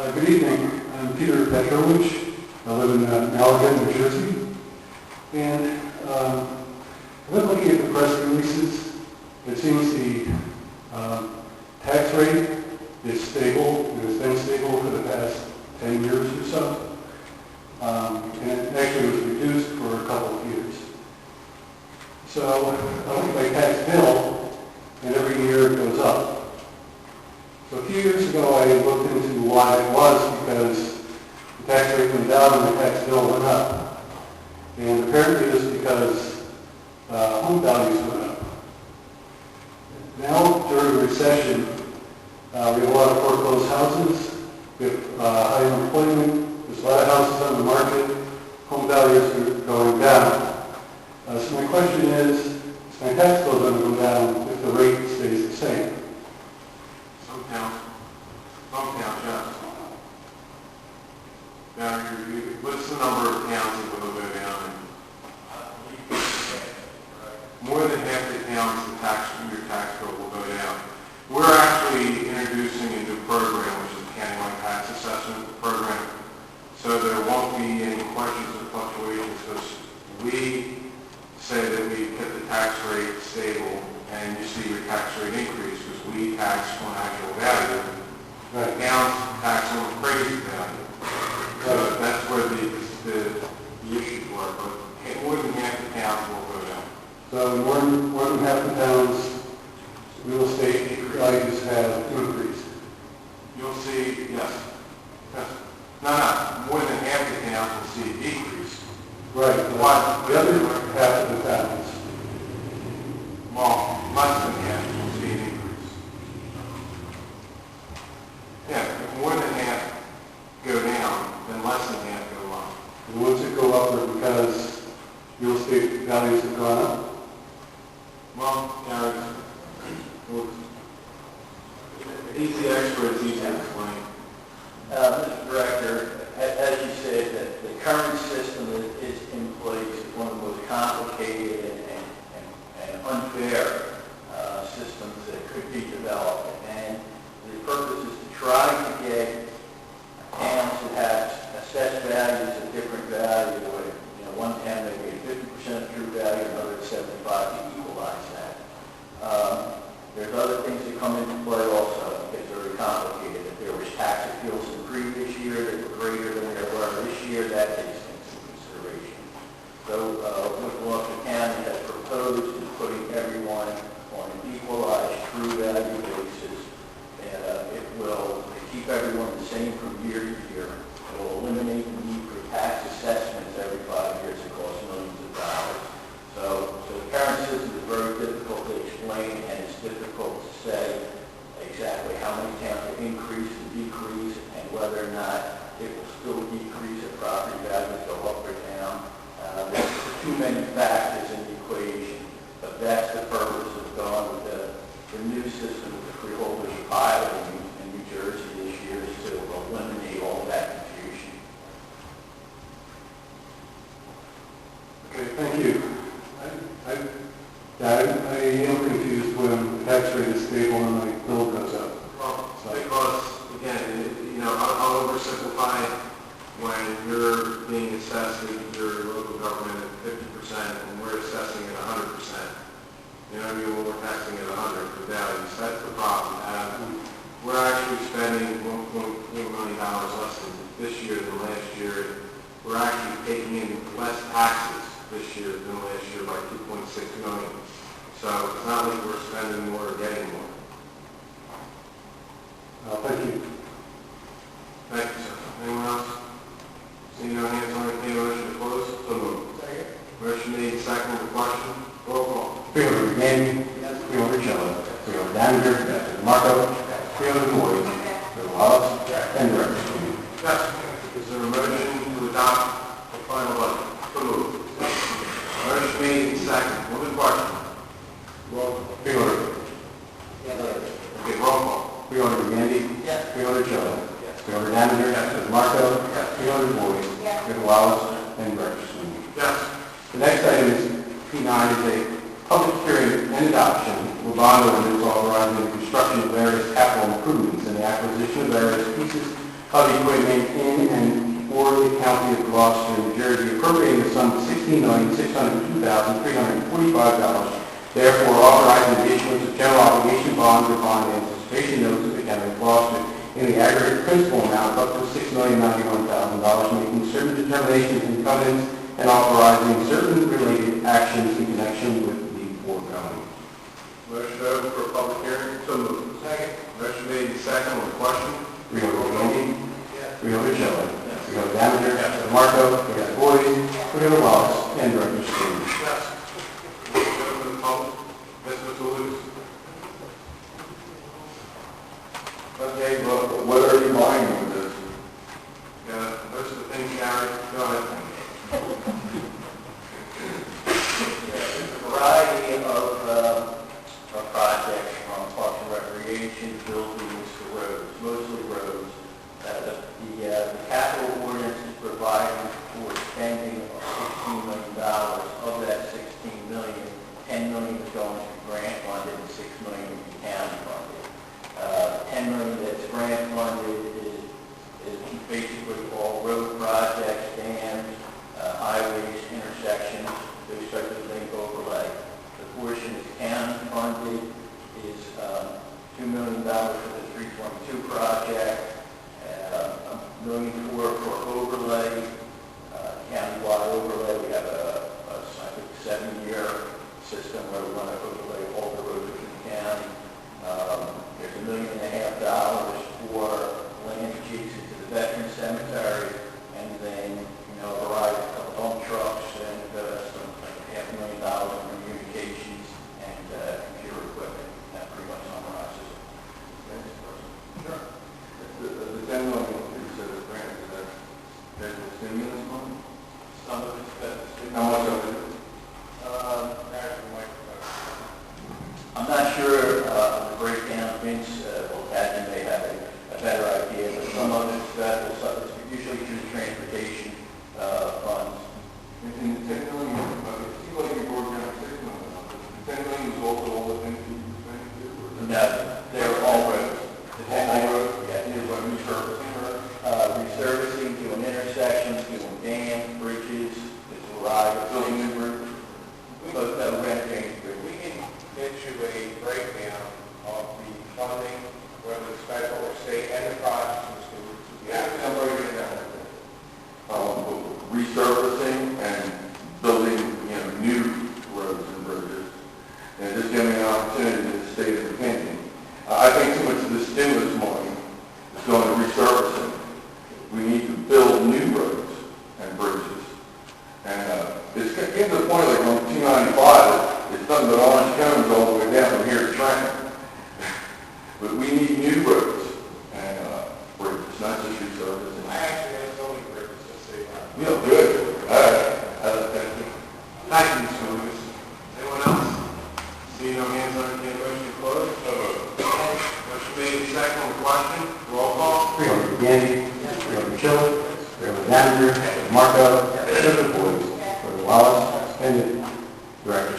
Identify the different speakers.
Speaker 1: Good evening. I'm Peter Petrovich. I live in Malaga, New Jersey. And I've been looking at the press releases. It seems the tax rate is stable, and it's been stable for the past 10 years or so. And it actually was reduced for a couple of years. So I look at my tax bill, and every year it goes up. So a few years ago, I looked into why it was, because the tax rate went down and the tax bill went up. And apparently it was because home values went up. Now, during the recession, we have a lot of foreclosed houses, we have high unemployment, there's a lot of houses on the market, home values are going down. So my question is my tax bill going to go down if the rate stays the same?
Speaker 2: Some towns, yes. Now, what's the number of towns that will go down? More than half the towns, your tax bill will go down. We're actually introducing a new program, which is the countywide tax assessment program. So there won't be any questions or fluctuations, because we say that we kept the tax rate stable, and you see your tax rate increase, because we tax on actual value.
Speaker 1: Right.
Speaker 2: Towns tax on appraised value. So that's where the issues were, but more than half the towns will go down.
Speaker 1: So more than half the towns, real estate values have increased.
Speaker 2: You'll see, yes. No, more than half the towns will see a decrease.
Speaker 1: Right.
Speaker 2: What?
Speaker 1: The other half of the towns.
Speaker 2: Well, less than half will see an increase. Yeah, if more than half go down, then less than half go up.
Speaker 1: And the ones that go up are because real estate values have gone up.
Speaker 2: Well, he's the expert, he's to explain.
Speaker 3: Mr. Director, as you said, that the current system is in place. It's one of the most complicated and unfair systems that could be developed. And the purpose is to try to get towns that have assessed values at different value, where one town may be at 50% of true value, another at 75%, to equalize that. There's other things that come into play also. It's very complicated. If there was tax appeals in the previous year that were greater than there were this year, that takes things into consideration. So what Gloucester County has proposed is putting everyone on an equalized true value basis, and it will keep everyone the same from year to year. It will eliminate the need for tax assessments every 5 years. It costs millions of dollars. So the current system is very difficult to explain, and it's difficult to say exactly how many towns will increase and decrease, and whether or not it will still decrease if property values go up or down. There's too many factors in the equation, but that's the purpose of going with the new system with the freeholders piloting in New Jersey this year, is to eliminate all that confusion.
Speaker 1: Okay, thank you. I am confused when the tax rate is stable and my bill goes up.
Speaker 2: Well, because, again, I'll oversimplify it. When you're being assessed at your local government at 50% and we're assessing at 100%, when we're taxing at 100 for values, that's the problem. We're actually spending $1.4 million less than this year than last year. We're actually taking in less taxes this year than last year by $2.6 million. So it's not like we're spending more or getting more.
Speaker 1: Thank you.
Speaker 2: Thank you, sir. Anyone else? Seeing no hands on the table, motion to close? So moved.
Speaker 3: Second.
Speaker 2: Motion made, second to question. Roll call.
Speaker 4: Freeholder Manning. Yes. Freeholder Cello. Freeholder Daniger. Yes. Marco. Freeholder Boyd. Freeholder Wallace. And Director Sweeney.
Speaker 2: Yes. Is there a motion to adopt the final budget? So moved. Motion made, second. Move the question. Roll call.
Speaker 4: Freeholder.
Speaker 2: Okay, roll call.
Speaker 4: Freeholder Manning.
Speaker 3: Yes.
Speaker 4: Freeholder Cello. Yes. Freeholder Daniger. Yes. Marco. Yes. Freeholder Boyd. Yes. Freeholder Wallace. And Director Sweeney.
Speaker 2: Yes.
Speaker 4: The next item is P9, is a public hearing and adoption of a bond ordinance authorizing the construction of various capital improvements and the acquisition of various pieces of equipment in and for the County of Gloucester, New Jersey, appropriating the sum of $16,602,345. Therefore, authorizing the issuance of general obligation bonds or bond anticipation notes of the County of Gloucester in the aggregate principal amount up to $6,091,000, making certain determinations and covenants and authorizing certain related actions in connection with the foregoing.
Speaker 2: Motion open for a public hearing. So moved. Second. Motion made and second on the question.
Speaker 4: Freeholder Gandy.
Speaker 2: Yes.
Speaker 4: Freeholder Shelley. Freeholder Damager. Freeholder Marco. Freeholder Boyd. Freeholder Wallace. And Director Stevens.
Speaker 2: Yes. Motion open to the public. Mr. Toulouse.
Speaker 5: Okay, but what are you buying with this?
Speaker 2: Most of the things, Gary, go ahead.
Speaker 3: There's a variety of projects from parks and recreation, buildings to roads, mostly roads. The capital ordinance is providing for spending of $16 million. Of that $16 million, $10 million is going to be grant funded and $6 million will be county funded. $10 million that's grant funded is basically all road projects, dams, highways, intersections, those types of things overlay. The portion that's county funded is $2 million for the 322 project, $1 million for overlay, countywide overlay. We have I think, 7-year system where we want to overlay all the roads in the county. There's $1.5 million for land adjacent to the veteran cemetery, and then, a variety of dump trucks and some like $500,000 for communications and computer equipment. That pretty much summarizes it.
Speaker 5: Sure. The $10 million you said is grant, is that federal stimulus money?
Speaker 3: Some of it's federal.
Speaker 5: How much of it?
Speaker 3: I'm not sure the breakdown. Vince Cadden may have a better idea, but some of it's federal, some it's usually through transportation funds.
Speaker 5: In the $10 million, it seems like you broke down $6 million. The $10 million is also all the things you were saying to?
Speaker 3: No, they're all roads.
Speaker 5: All roads?
Speaker 3: Yeah,
Speaker 5: It's like resurfacing, right?
Speaker 3: resurfacing, doing intersections, doing dams, bridges, there's a variety of
Speaker 5: Building
Speaker 3: things.
Speaker 5: new roads?
Speaker 3: Both renovating bridges.
Speaker 2: We can get you a breakdown of the funding, whether it's federal or state, and the projects, Mr. Toulouse.
Speaker 5: Yeah, I'm breaking it down. Resurfacing and building, new roads and bridges, and just giving an opportunity to the state of opinion. I think too much of the stimulus money is going to resurfacing. We need to build new roads and bridges, and it's getting to the point like on 295, it's nothing but orange cones all the way down from here to Trenton. But we need new roads and bridges, not just resurfacing.
Speaker 2: I actually have zoning bridges to say that.
Speaker 5: Yeah, good. All right. Thank you.
Speaker 2: Thank you, Mr. Toulouse. Anyone else? See no hands on the motion to close? Motion made and second on the question. Roll call.
Speaker 4: Freeholder Gandy. Freeholder Shelley. Freeholder Damager. Freeholder Marco. Freeholder Boyd. Freeholder Wallace. And Director